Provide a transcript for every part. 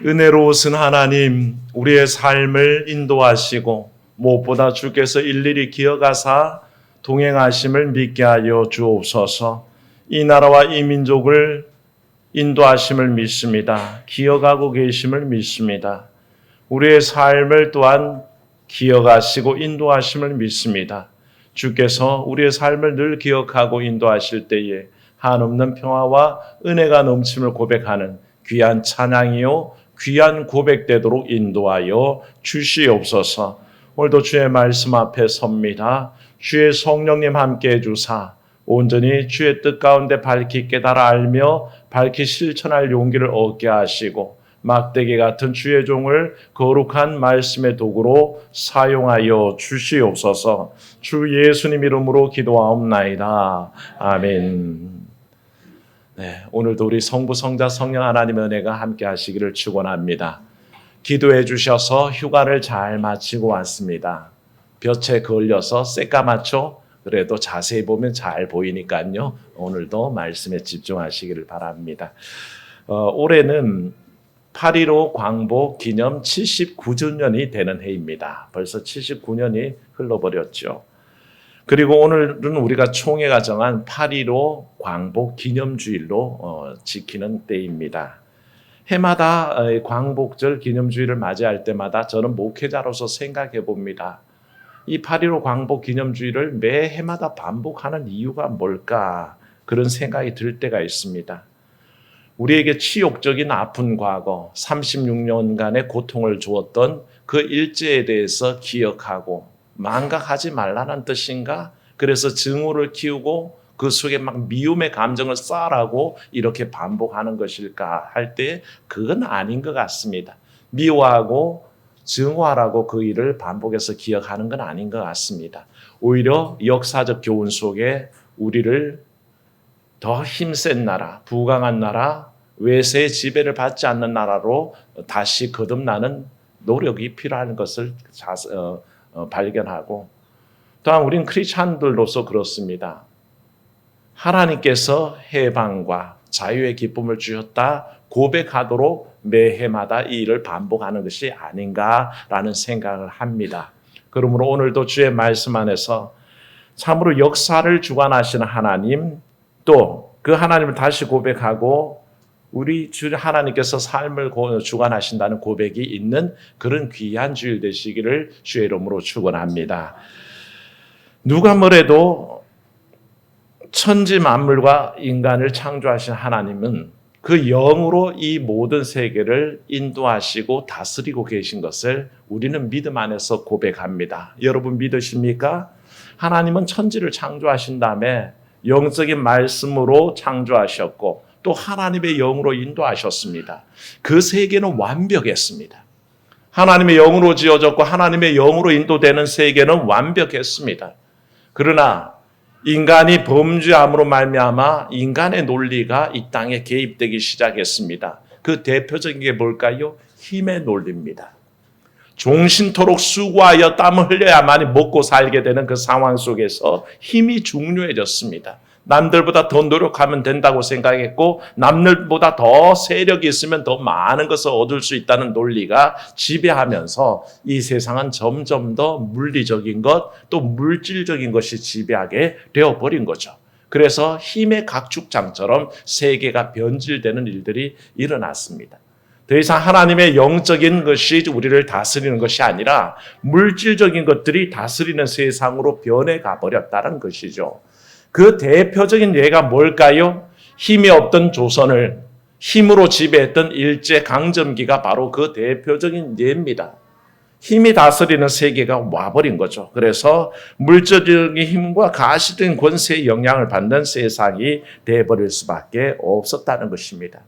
은혜로우신 하나님, 우리의 삶을 인도하시고 무엇보다 주께서 일일이 기억하사 동행하심을 믿게 하여 주옵소서. 이 나라와 이 민족을 인도하심을 믿습니다. 기억하고 계심을 믿습니다. 우리의 삶을 또한 기억하시고 인도하심을 믿습니다. 주께서 우리의 삶을 늘 기억하고 인도하실 때에 한없는 평화와 은혜가 넘침을 고백하는 귀한 찬양이요 귀한 고백되도록 인도하여 주시옵소서. 오늘도 주의 말씀 앞에 섭니다. 주의 성령님 함께해 주사 온전히 주의 뜻 가운데 밝히 깨달아 알며 밝히 실천할 용기를 얻게 하시고 막대기 같은 주의 종을 거룩한 말씀의 도구로 사용하여 주시옵소서. 주 예수님 이름으로 기도하옵나이다. 아멘. 네, 오늘도 우리 성부, 성자, 성령 하나님의 은혜가 함께 하시기를 축원합니다. 기도해 주셔서 휴가를 잘 마치고 왔습니다. 볕에 걸려서 새까맣죠? 그래도 자세히 보면 잘 보이니까요. 오늘도 말씀에 집중하시기를 바랍니다. 올해는 8.15 광복 기념 79주년이 되는 해입니다. 벌써 79년이 흘러버렸죠. 그리고 오늘은 우리가 총회가 정한 8.15 광복 기념주일로 지키는 때입니다. 해마다 광복절 기념주일을 맞이할 때마다 저는 목회자로서 생각해 봅니다. 이 8.15 광복 기념주일을 매 해마다 반복하는 이유가 뭘까? 그런 생각이 들 때가 있습니다. 우리에게 치욕적인 아픈 과거, 36년간의 고통을 주었던 그 일제에 대해서 기억하고 망각하지 말라는 뜻인가? 그래서 증오를 키우고 그 속에 막 미움의 감정을 쌓으라고 이렇게 반복하는 것일까 할 때 그건 아닌 것 같습니다. 미워하고 증오하라고 그 일을 반복해서 기억하는 건 아닌 것 같습니다. 오히려 역사적 교훈 속에 우리를 더 힘센 나라, 부강한 나라, 외세의 지배를 받지 않는 나라로 다시 거듭나는 노력이 필요한 것을 발견하고, 또한 우리는 크리스찬들로서 그렇습니다. 하나님께서 해방과 자유의 기쁨을 주셨다 고백하도록 매해마다 이 일을 반복하는 것이 아닌가라는 생각을 합니다. 그러므로 오늘도 주의 말씀 안에서 참으로 역사를 주관하시는 하나님, 또 그 하나님을 다시 고백하고 우리 주 하나님께서 삶을 주관하신다는 고백이 있는 그런 귀한 주일 되시기를 주의 이름으로 축원합니다. 누가 뭐래도 천지 만물과 인간을 창조하신 하나님은 그 영으로 이 모든 세계를 인도하시고 다스리고 계신 것을 우리는 믿음 안에서 고백합니다. 여러분 믿으십니까? 하나님은 천지를 창조하신 다음에 영적인 말씀으로 창조하셨고 또 하나님의 영으로 인도하셨습니다. 그 세계는 완벽했습니다. 하나님의 영으로 지어졌고 하나님의 영으로 인도되는 세계는 완벽했습니다. 그러나 인간이 범죄함으로 말미암아 인간의 논리가 이 땅에 개입되기 시작했습니다. 그 대표적인 게 뭘까요? 힘의 논리입니다. 종신토록 수고하여 땀을 흘려야만이 먹고 살게 되는 그 상황 속에서 힘이 중요해졌습니다. 남들보다 더 노력하면 된다고 생각했고 남들보다 더 세력이 있으면 더 많은 것을 얻을 수 있다는 논리가 지배하면서 이 세상은 점점 더 물리적인 것, 또 물질적인 것이 지배하게 되어버린 거죠. 그래서 힘의 각축장처럼 세계가 변질되는 일들이 일어났습니다. 더 이상 하나님의 영적인 것이 우리를 다스리는 것이 아니라 물질적인 것들이 다스리는 세상으로 변해가 버렸다는 것이죠. 그 대표적인 예가 뭘까요? 힘이 없던 조선을 힘으로 지배했던 일제강점기가 바로 그 대표적인 예입니다. 힘이 다스리는 세계가 와버린 거죠. 그래서 물질적인 힘과 가시적인 권세의 영향을 받는 세상이 돼버릴 수밖에 없었다는 것입니다.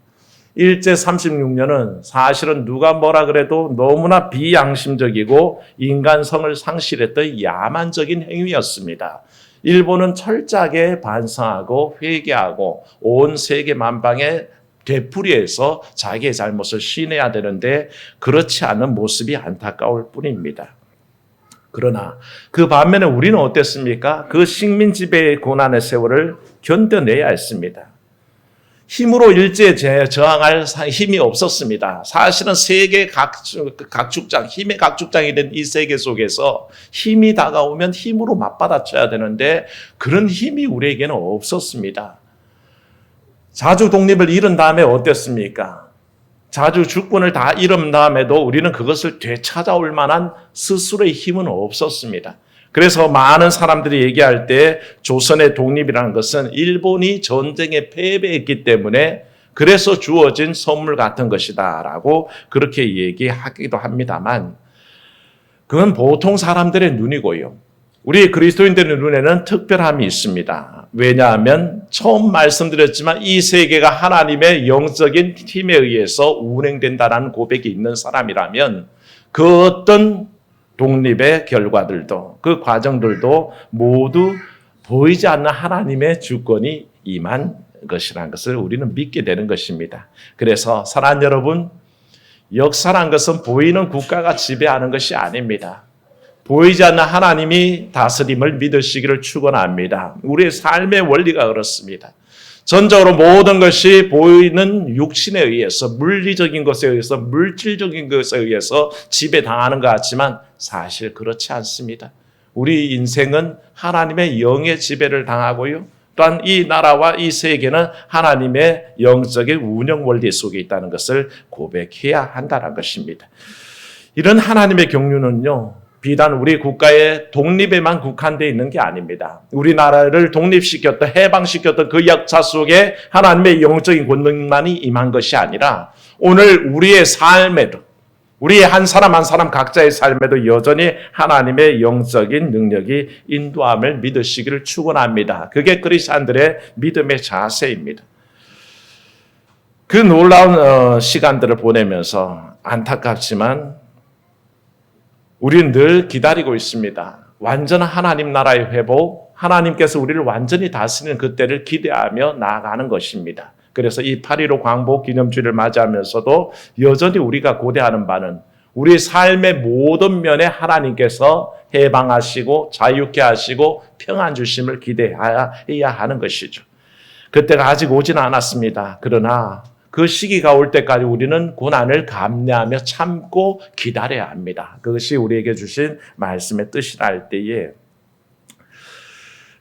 일제 36년은 사실은 누가 뭐라 그래도 너무나 비양심적이고 인간성을 상실했던 야만적인 행위였습니다. 일본은 철저하게 반성하고 회개하고 온 세계 만방에 되풀이해서 자기의 잘못을 시인해야 되는데 그렇지 않은 모습이 안타까울 뿐입니다. 그러나 그 반면에 우리는 어땠습니까? 그 식민 지배의 고난의 세월을 견뎌내야 했습니다. 힘으로 일제에 저항할 힘이 없었습니다. 사실은 세계 각축장, 힘의 각축장이 된 이 세계 속에서 힘이 다가오면 힘으로 맞받아쳐야 되는데 그런 힘이 우리에게는 없었습니다. 자주 독립을 잃은 다음에 어땠습니까? 자주 주권을 다 잃은 다음에도 우리는 그것을 되찾아올 만한 스스로의 힘은 없었습니다. 그래서 많은 사람들이 얘기할 때 조선의 독립이라는 것은 일본이 전쟁에 패배했기 때문에 그래서 주어진 선물 같은 것이다라고 그렇게 얘기하기도 합니다만 그건 보통 사람들의 눈이고요. 우리 그리스도인들의 눈에는 특별함이 있습니다. 왜냐하면 처음 말씀드렸지만 이 세계가 하나님의 영적인 힘에 의해서 운행된다라는 고백이 있는 사람이라면 그 어떤 독립의 결과들도 그 과정들도 모두 보이지 않는 하나님의 주권이 임한 것이라는 것을 우리는 믿게 되는 것입니다. 그래서 사랑하는 여러분, 역사란 것은 보이는 국가가 지배하는 것이 아닙니다. 보이지 않는 하나님이 다스림을 믿으시기를 축원합니다. 우리의 삶의 원리가 그렇습니다. 전적으로 모든 것이 보이는 육신에 의해서 물리적인 것에 의해서 물질적인 것에 의해서 지배당하는 것 같지만 사실 그렇지 않습니다. 우리 인생은 하나님의 영의 지배를 당하고요. 또한 이 나라와 이 세계는 하나님의 영적인 운영 원리 속에 있다는 것을 고백해야 한다는 것입니다. 이런 하나님의 경륜은요. 비단 우리 국가의 독립에만 국한되어 있는 게 아닙니다. 우리나라를 독립시켰던 해방시켰던 그 역사 속에 하나님의 영적인 권능만이 임한 것이 아니라 오늘 우리의 삶에도 우리의 한 사람 한 사람 각자의 삶에도 여전히 하나님의 영적인 능력이 인도함을 믿으시기를 축원합니다. 그게 그리스도인들의 믿음의 자세입니다. 그 놀라운 시간들을 보내면서 안타깝지만 우리는 늘 기다리고 있습니다. 완전한 하나님 나라의 회복, 하나님께서 우리를 완전히 다스리는 그때를 기대하며 나아가는 것입니다. 그래서 이 8.15 광복 기념주를 맞이하면서도 여전히 우리가 고대하는 바는 우리 삶의 모든 면에 하나님께서 해방하시고 자유케 하시고 평안 주심을 기대해야 하는 것이죠. 그때가 아직 오지는 않았습니다. 그러나 그 시기가 올 때까지 우리는 고난을 감내하며 참고 기다려야 합니다. 그것이 우리에게 주신 말씀의 뜻이라 할 때에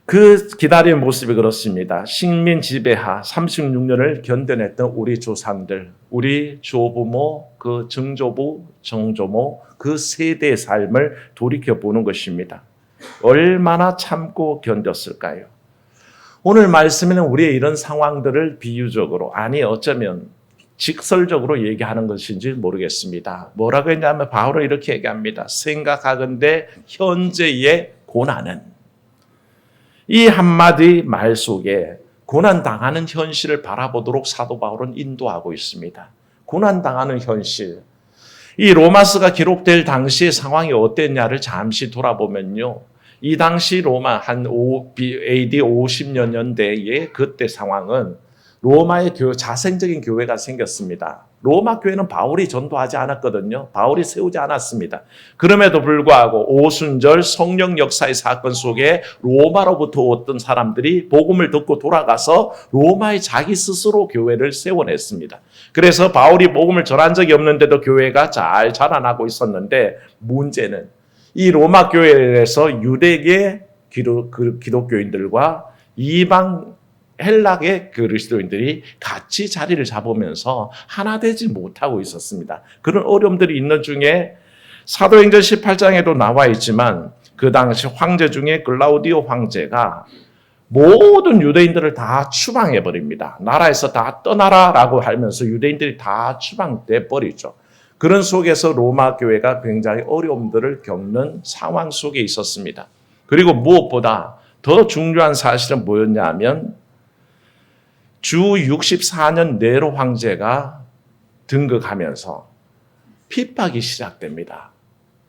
그 기다리는 모습이 그렇습니다. 식민 지배하 36년을 견뎌냈던 우리 조상들, 우리 조부모, 그 증조부, 정조모 그 세대의 삶을 돌이켜보는 것입니다. 얼마나 참고 견뎠을까요? 오늘 말씀에는 우리의 이런 상황들을 비유적으로 아니 어쩌면 직설적으로 얘기하는 것인지 모르겠습니다. 뭐라고 했냐면 바울은 이렇게 얘기합니다. 생각하건대 현재의 고난은 이 한마디 말 속에 고난당하는 현실을 바라보도록 사도 바울은 인도하고 있습니다. 고난당하는 현실. 이 로마서가 기록될 당시의 상황이 어땠냐를 잠시 돌아보면요. 이 당시 로마 한 AD 50년 년대의 그때 상황은 로마의 자생적인 교회가 생겼습니다. 로마 교회는 바울이 전도하지 않았거든요. 바울이 세우지 않았습니다. 그럼에도 불구하고 오순절 성령 역사의 사건 속에 로마로부터 왔던 사람들이 복음을 듣고 돌아가서 로마의 자기 스스로 교회를 세워냈습니다. 그래서 바울이 복음을 전한 적이 없는데도 교회가 잘 자라나고 있었는데 문제는 이 로마 교회에서 유대계 기독교인들과 이방 헬락의 그리스도인들이 같이 자리를 잡으면서 하나 되지 못하고 있었습니다. 그런 어려움들이 있는 중에 사도행전 18장에도 나와 있지만 그 당시 황제 중에 글라우디오 황제가 모든 유대인들을 다 추방해버립니다. 나라에서 다 떠나라라고 하면서 유대인들이 다 추방돼 버리죠. 그런 속에서 로마 교회가 굉장히 어려움들을 겪는 상황 속에 있었습니다. 그리고 무엇보다 더 중요한 사실은 뭐였냐 하면 주 64년 네로 황제가 등극하면서 핍박이 시작됩니다.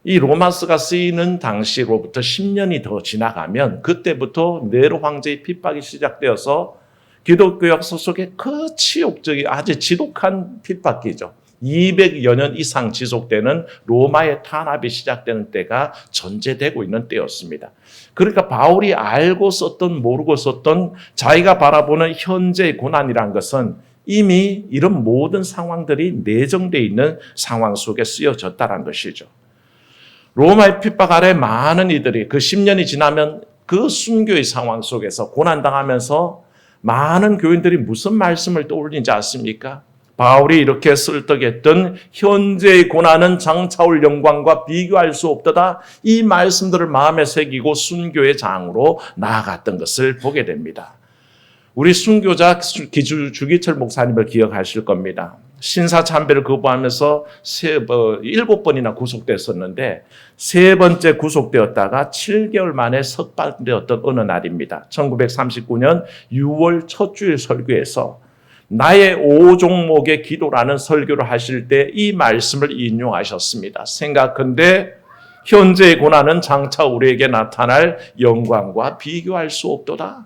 이 로마서가 쓰이는 당시로부터 10년이 더 지나가면 그때부터 네로 황제의 핍박이 시작되어서 기독교 역사 속에 그 치욕적인 아주 지독한 핍박이죠. 200여 년 이상 지속되는 로마의 탄압이 시작되는 때가 전제되고 있는 때였습니다. 그러니까 바울이 알고 썼던 모르고 썼던 자기가 바라보는 현재의 고난이란 것은 이미 이런 모든 상황들이 내정되어 있는 상황 속에 쓰여졌다는 것이죠. 로마의 핍박 아래 많은 이들이 그 10년이 지나면 그 순교의 상황 속에서 고난당하면서 많은 교인들이 무슨 말씀을 떠올리지 않습니까? 바울이 이렇게 설득했던 현재의 고난은 장차올 영광과 비교할 수 없도다. 이 말씀들을 마음에 새기고 순교의 장으로 나아갔던 것을 보게 됩니다. 우리 순교자 주기철 목사님을 기억하실 겁니다. 신사참배를 거부하면서 7번이나 구속됐었는데 3번째 구속되었다가 7개월 만에 석방되었던 어느 날입니다. 1939년 6월 첫 주일 설교에서 나의 5종목의 기도라는 설교를 하실 때 이 말씀을 인용하셨습니다. 생각컨대 현재의 고난은 장차 우리에게 나타날 영광과 비교할 수 없도다.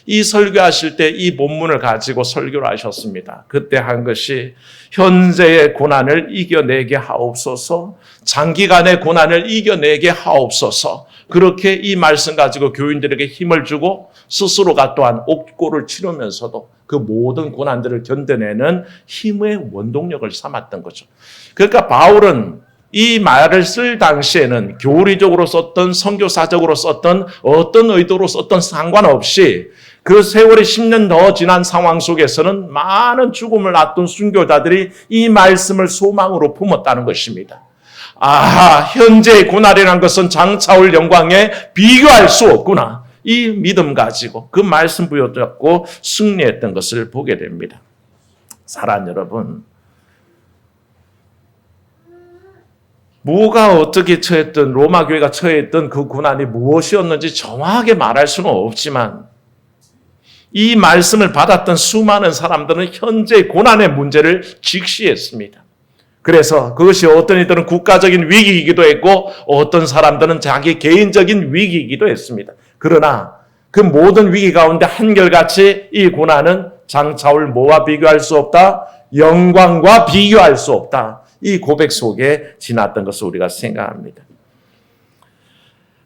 이 설교하실 때 이 본문을 가지고 설교를 하셨습니다. 그때 한 것이 현재의 고난을 이겨내게 하옵소서, 장기간의 고난을 이겨내게 하옵소서. 그렇게 이 말씀 가지고 교인들에게 힘을 주고 스스로가 또한 옥고를 치르면서도 그 모든 고난들을 견뎌내는 힘의 원동력을 삼았던 거죠. 그러니까 바울은 이 말을 쓸 당시에는 교리적으로 썼던 선교사적으로 썼던 어떤 의도로 썼던 상관없이 그 세월이 10년 더 지난 상황 속에서는 많은 죽음을 앞둔 순교자들이 이 말씀을 소망으로 품었다는 것입니다. 현재의 고난이라는 것은 장차 올 영광에 비교할 수 없구나. 이 믿음 가지고 그 말씀 부여잡고 승리했던 것을 보게 됩니다. 사랑하는 여러분, 뭐가 어떻게 처했던 로마 교회가 처했던 그 고난이 무엇이었는지 정확하게 말할 수는 없지만 이 말씀을 받았던 수많은 사람들은 현재의 고난의 문제를 직시했습니다. 그래서 그것이 어떤 이들은 국가적인 위기이기도 했고 어떤 사람들은 자기 개인적인 위기이기도 했습니다. 그러나 그 모든 위기 가운데 한결같이 이 고난은 장차올 뭐와 비교할 수 없다? 영광과 비교할 수 없다. 이 고백 속에 지났던 것을 우리가 생각합니다.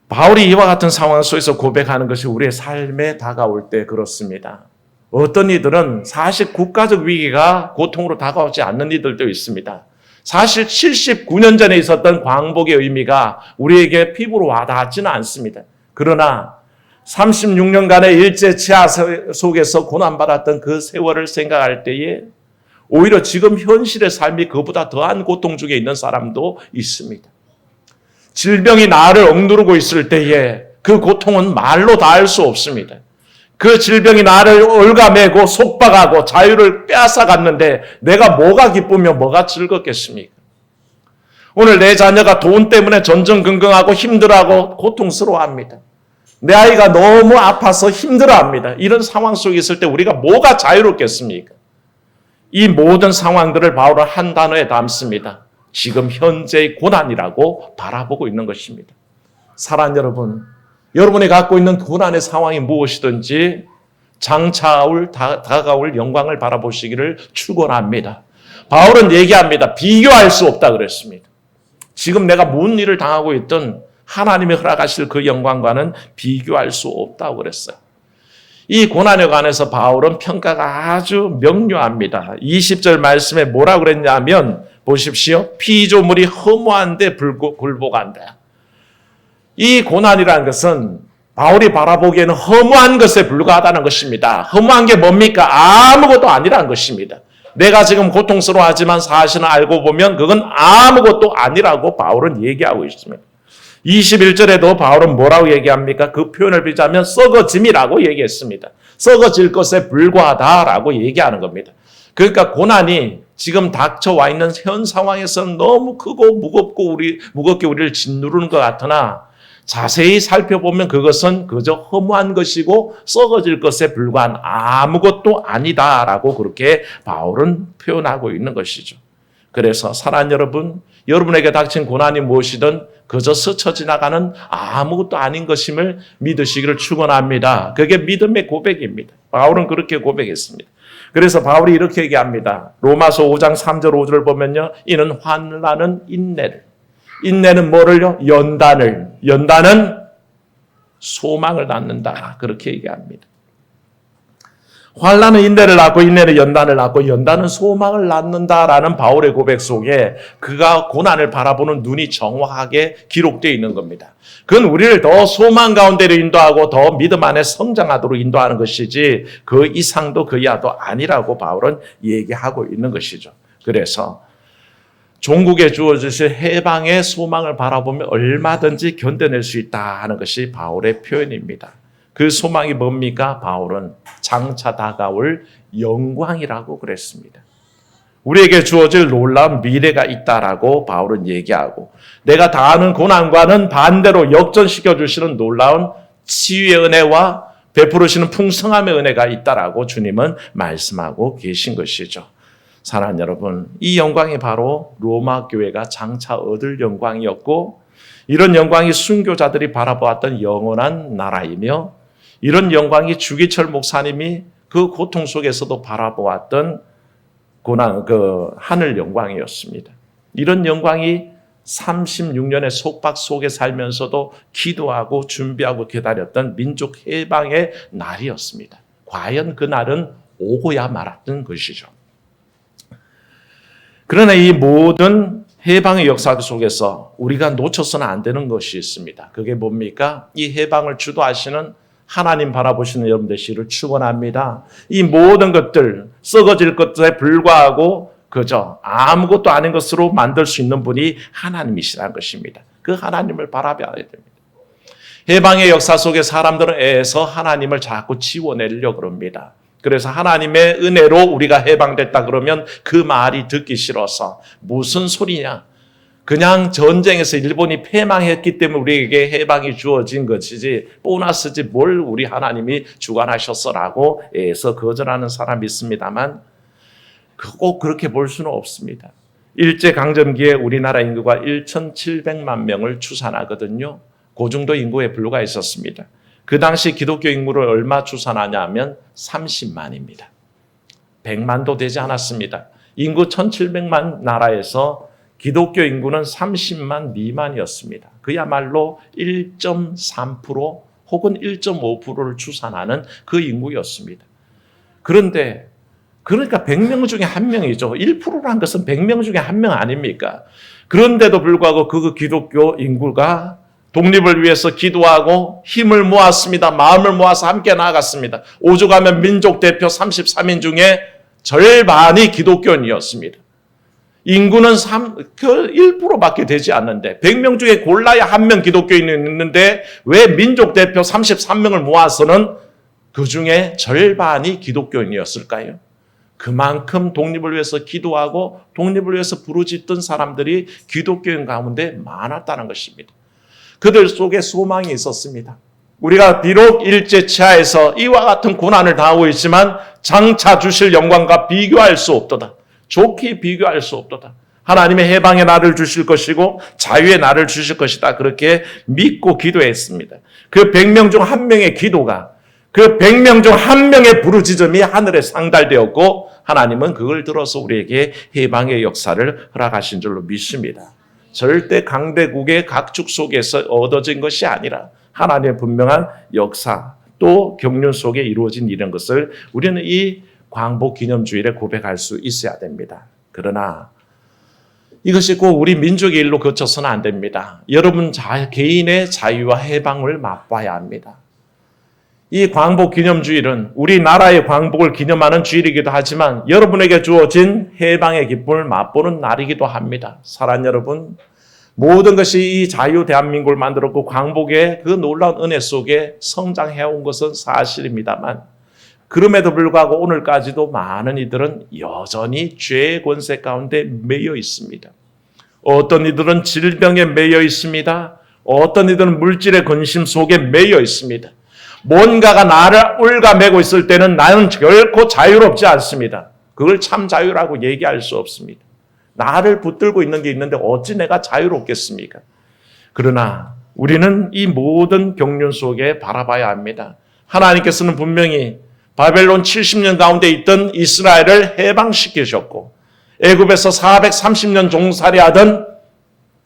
바울이 이와 같은 상황 속에서 고백하는 것이 우리의 삶에 다가올 때 그렇습니다. 어떤 이들은 사실 국가적 위기가 고통으로 다가오지 않는 이들도 있습니다. 사실 79년 전에 있었던 광복의 의미가 우리에게 피부로 와닿지는 않습니다. 그러나 36년간의 일제치하 속에서 고난받았던 그 세월을 생각할 때에 오히려 지금 현실의 삶이 그보다 더한 고통 중에 있는 사람도 있습니다. 질병이 나를 억누르고 있을 때에 그 고통은 말로 다 할 수 없습니다. 그 질병이 나를 얽어매고 속박하고 자유를 빼앗아갔는데 내가 뭐가 기쁘며 뭐가 즐겁겠습니까? 오늘 내 자녀가 돈 때문에 전전긍긍하고 힘들어하고 고통스러워합니다. 내 아이가 너무 아파서 힘들어합니다. 이런 상황 속에 있을 때 우리가 뭐가 자유롭겠습니까? 이 모든 상황들을 바울은 한 단어에 담습니다. 지금 현재의 고난이라고 바라보고 있는 것입니다. 사랑하는 여러분, 여러분이 갖고 있는 고난의 상황이 무엇이든지 장차올 다가올 영광을 바라보시기를 축원합니다. 바울은 얘기합니다. 비교할 수 없다 그랬습니다. 지금 내가 무슨 일을 당하고 있든 하나님이 허락하실 그 영광과는 비교할 수 없다고 그랬어요. 이 고난에 관해서 바울은 평가가 아주 명료합니다. 20절 말씀에 뭐라고 그랬냐면 보십시오. 피조물이 허무한데 굴복한다. 이 고난이라는 것은 바울이 바라보기에는 허무한 것에 불과하다는 것입니다. 허무한 게 뭡니까? 아무것도 아니라는 것입니다. 내가 지금 고통스러워하지만 사실은 알고 보면 그건 아무것도 아니라고 바울은 얘기하고 있습니다. 21절에도 바울은 뭐라고 얘기합니까? 그 표현을 비자면 썩어짐이라고 얘기했습니다. 썩어질 것에 불과하다라고 얘기하는 겁니다. 그러니까 고난이 지금 닥쳐와 있는 현 상황에서는 너무 크고 무겁게 우리를 짓누르는 것 같으나 자세히 살펴보면 그것은 그저 허무한 것이고 썩어질 것에 불과한 아무것도 아니다라고 그렇게 바울은 표현하고 있는 것이죠. 그래서 사랑하는 여러분, 여러분에게 닥친 고난이 무엇이든 그저 스쳐 지나가는 아무것도 아닌 것임을 믿으시기를 축원합니다. 그게 믿음의 고백입니다. 바울은 그렇게 고백했습니다. 그래서 바울이 이렇게 얘기합니다. 로마서 5장 3절 5절을 보면요. 이는 환난은 인내를. 인내는 뭐를요? 연단은 소망을 낳는다. 그렇게 얘기합니다. 환난은 인내를 낳고 인내는 연단을 낳고 연단은 소망을 낳는다라는 바울의 고백 속에 그가 고난을 바라보는 눈이 정확하게 기록되어 있는 겁니다. 그건 우리를 더 소망 가운데로 인도하고 더 믿음 안에 성장하도록 인도하는 것이지 그 이상도 그 이하도 아니라고 바울은 얘기하고 있는 것이죠. 그래서 종국에 주어지실 해방의 소망을 바라보면 얼마든지 견뎌낼 수 있다 하는 것이 바울의 표현입니다. 그 소망이 뭡니까? 바울은 장차 다가올 영광이라고 그랬습니다. 우리에게 주어질 놀라운 미래가 있다라고 바울은 얘기하고 내가 다하는 고난과는 반대로 역전시켜 주시는 놀라운 치유의 은혜와 베푸시는 풍성함의 은혜가 있다라고 주님은 말씀하고 계신 것이죠. 사랑하는 여러분, 이 영광이 바로 로마 교회가 장차 얻을 영광이었고 이런 영광이 순교자들이 바라보았던 영원한 나라이며 이런 영광이 주기철 목사님이 그 고통 속에서도 바라보았던 고난, 하늘 영광이었습니다. 이런 영광이 36년의 속박 속에 살면서도 기도하고 준비하고 기다렸던 민족 해방의 날이었습니다. 과연 그 날은 오고야 말았던 것이죠. 그러나 이 모든 해방의 역사 속에서 우리가 놓쳐서는 안 되는 것이 있습니다. 그게 뭡니까? 이 해방을 주도하시는 하나님 바라보시는 여러분 되시기를 축원합니다. 이 모든 것들 썩어질 것에 불과하고 그저 아무것도 아닌 것으로 만들 수 있는 분이 하나님이시라는 것입니다. 그 하나님을 바라봐야 됩니다. 해방의 역사 속에 사람들은 애써 하나님을 자꾸 지워내려고 합니다. 그래서 하나님의 은혜로 우리가 해방됐다 그러면 그 말이 듣기 싫어서 무슨 소리냐. 그냥 전쟁에서 일본이 패망했기 때문에 우리에게 해방이 주어진 것이지 보너스지 뭘 우리 하나님이 주관하셨어라고 애써 거절하는 사람이 있습니다만 꼭 그렇게 볼 수는 없습니다. 일제강점기에 우리나라 인구가 1,700만 명을 추산하거든요. 그 정도 인구에 불과 있었습니다. 그 당시 기독교 인구를 얼마 추산하냐 하면 30만입니다. 100만도 되지 않았습니다. 인구 1,700만 나라에서 기독교 인구는 30만 미만이었습니다. 그야말로 1.3% 혹은 1.5%를 추산하는 그 인구였습니다. 그런데 그러니까 100명 중에 한 명이죠. 1%라는 것은 100명 중에 한 명 아닙니까? 그런데도 불구하고 그 기독교 인구가 독립을 위해서 기도하고 힘을 모았습니다. 마음을 모아서 함께 나아갔습니다. 오죽하면 민족 대표 33인 중에 절반이 기독교인이었습니다. 인구는 1%밖에 되지 않는데 100명 중에 골라야 한 명 기독교인이 있는데 왜 민족 대표 33명을 모아서는 그 중에 절반이 기독교인이었을까요? 그만큼 독립을 위해서 기도하고 독립을 위해서 부르짖던 사람들이 기독교인 가운데 많았다는 것입니다. 그들 속에 소망이 있었습니다. 우리가 비록 일제치하에서 이와 같은 고난을 당하고 있지만 장차 주실 영광과 비교할 수 없도다. 좋게 비교할 수 없도다. 하나님의 해방의 날을 주실 것이고 자유의 날을 주실 것이다. 그렇게 믿고 기도했습니다. 그 100명 중 한 명의 기도가 그 100명 중 한 명의 부르짖음이 하늘에 상달되었고 하나님은 그걸 들어서 우리에게 해방의 역사를 허락하신 줄로 믿습니다. 절대 강대국의 각축 속에서 얻어진 것이 아니라 하나님의 분명한 역사 또 경륜 속에 이루어진 이런 것을 우리는 이 광복기념주일에 고백할 수 있어야 됩니다. 그러나 이것이 꼭 우리 민족의 일로 그쳐서는 안 됩니다. 여러분 개인의 자유와 해방을 맛봐야 합니다. 이 광복기념주일은 우리나라의 광복을 기념하는 주일이기도 하지만 여러분에게 주어진 해방의 기쁨을 맛보는 날이기도 합니다. 사랑하는 여러분, 모든 것이 이 자유 대한민국을 만들었고 광복의 그 놀라운 은혜 속에 성장해온 것은 사실입니다만 그럼에도 불구하고 오늘까지도 많은 이들은 여전히 죄의 권세 가운데 매여 있습니다. 어떤 이들은 질병에 매여 있습니다. 어떤 이들은 물질의 근심 속에 매여 있습니다. 뭔가가 나를 올가매고 있을 때는 나는 결코 자유롭지 않습니다. 그걸 참 자유라고 얘기할 수 없습니다. 나를 붙들고 있는 게 있는데 어찌 내가 자유롭겠습니까? 그러나 우리는 이 모든 경륜 속에 바라봐야 합니다. 하나님께서는 분명히 바벨론 70년 가운데 있던 이스라엘을 해방시키셨고 애굽에서 430년 종살이하던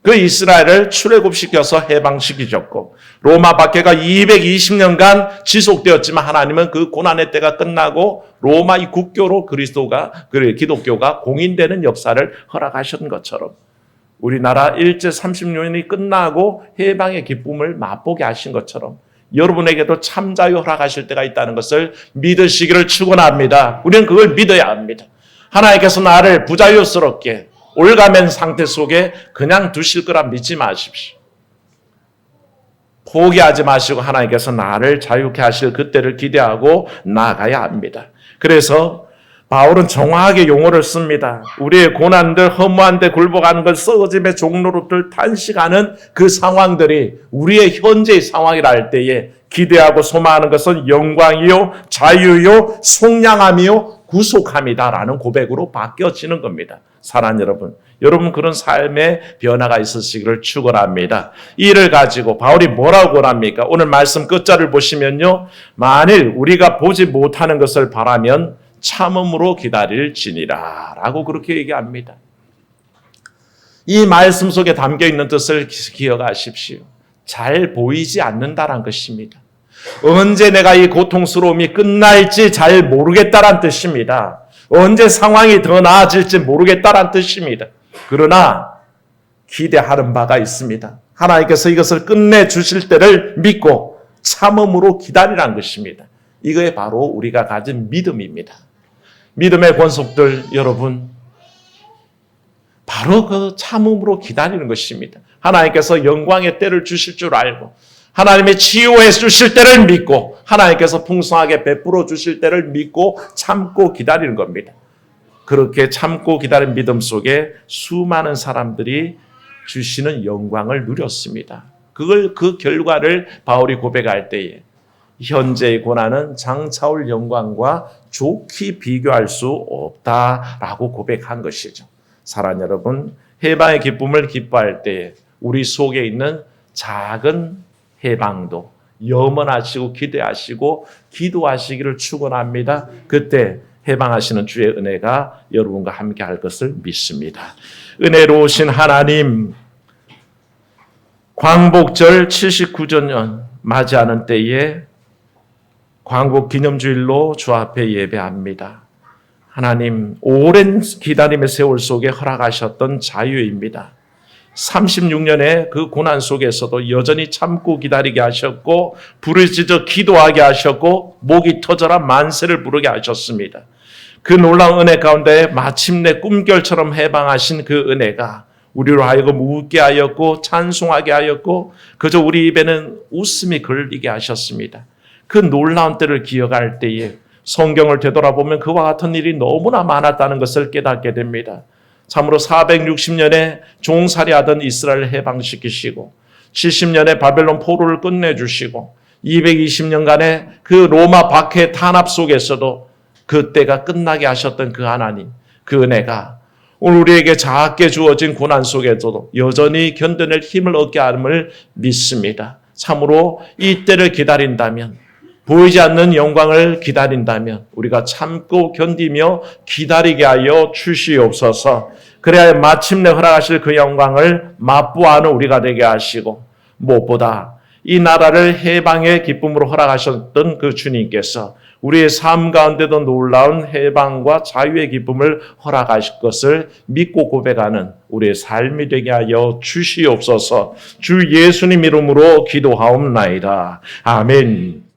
그 이스라엘을 출애굽시켜서 해방시키셨고 로마 박해가 220년간 지속되었지만 하나님은 그 고난의 때가 끝나고 로마 이 국교로 기독교가 공인되는 역사를 허락하신 것처럼 우리나라 일제 36년이 끝나고 해방의 기쁨을 맛보게 하신 것처럼 여러분에게도 참자유 허락하실 때가 있다는 것을 믿으시기를 축원합니다. 우리는 그걸 믿어야 합니다. 하나님께서 나를 부자유스럽게 올가맨 상태 속에 그냥 두실 거라 믿지 마십시오. 포기하지 마시고 하나님께서 나를 자유케 하실 그때를 기대하고 나아가야 합니다. 그래서 바울은 정확하게 용어를 씁니다. 우리의 고난들, 허무한 데 굴복하는 것, 썩어짐의 종로를 탄식하는 그 상황들이 우리의 현재의 상황이라 할 때에 기대하고 소망하는 것은 영광이요, 자유요, 속량함이요, 구속함이다라는 고백으로 바뀌어지는 겁니다. 사랑하는 여러분 그런 삶의 변화가 있으시기를 축원합니다. 이를 가지고 바울이 뭐라고 권합니까? 오늘 말씀 끝자를 보시면요. 만일 우리가 보지 못하는 것을 바라면 참음으로 기다릴지니라 라고 그렇게 얘기합니다. 이 말씀 속에 담겨있는 뜻을 기억하십시오. 잘 보이지 않는다는 것입니다. 언제 내가 이 고통스러움이 끝날지 잘 모르겠다는 뜻입니다. 언제 상황이 더 나아질지 모르겠다는 뜻입니다. 그러나 기대하는 바가 있습니다. 하나님께서 이것을 끝내주실 때를 믿고 참음으로 기다리라는 것입니다. 이거에 바로 우리가 가진 믿음입니다. 믿음의 권속들 여러분 바로 그 참음으로 기다리는 것입니다. 하나님께서 영광의 때를 주실 줄 알고 하나님의 치유해 주실 때를 믿고 하나님께서 풍성하게 베풀어 주실 때를 믿고 참고 기다리는 겁니다. 그렇게 참고 기다린 믿음 속에 수많은 사람들이 주시는 영광을 누렸습니다. 그 결과를 바울이 고백할 때에 현재의 고난은 장차올 영광과 좋게 비교할 수 없다라고 고백한 것이죠. 사랑하는 여러분, 해방의 기쁨을 기뻐할 때에 우리 속에 있는 작은 해방도 염원하시고 기대하시고 기도하시기를 축원합니다. 그때 해방하시는 주의 은혜가 여러분과 함께 할 것을 믿습니다. 은혜로우신 하나님, 광복절 79주년 맞이하는 때에 광복 기념주일로 주 앞에 예배합니다. 하나님, 오랜 기다림의 세월 속에 허락하셨던 자유입니다. 36년의 그 고난 속에서도 여전히 참고 기다리게 하셨고 부르짖어 기도하게 하셨고 목이 터져라 만세를 부르게 하셨습니다. 그 놀라운 은혜 가운데 마침내 꿈결처럼 해방하신 그 은혜가 우리로 하여금 웃게 하였고 찬송하게 하였고 그저 우리 입에는 웃음이 걸리게 하셨습니다. 그 놀라운 때를 기억할 때에 성경을 되돌아보면 그와 같은 일이 너무나 많았다는 것을 깨닫게 됩니다. 참으로 460년에 종살이하던 이스라엘을 해방시키시고 70년에 바벨론 포로를 끝내주시고 220년간의 그 로마 박해 탄압 속에서도 그때가 끝나게 하셨던 그 하나님, 그 은혜가 오늘 우리에게 작게 주어진 고난 속에서도 여전히 견뎌낼 힘을 얻게 함을 믿습니다. 참으로 이 때를 기다린다면, 보이지 않는 영광을 기다린다면 우리가 참고 견디며 기다리게 하여 주시옵소서. 그래야 마침내 허락하실 그 영광을 맛보아하는 우리가 되게 하시고 무엇보다 이 나라를 해방의 기쁨으로 허락하셨던 그 주님께서 우리의 삶 가운데도 놀라운 해방과 자유의 기쁨을 허락하실 것을 믿고 고백하는 우리의 삶이 되게 하여 주시옵소서. 주 예수님 이름으로 기도하옵나이다. 아멘.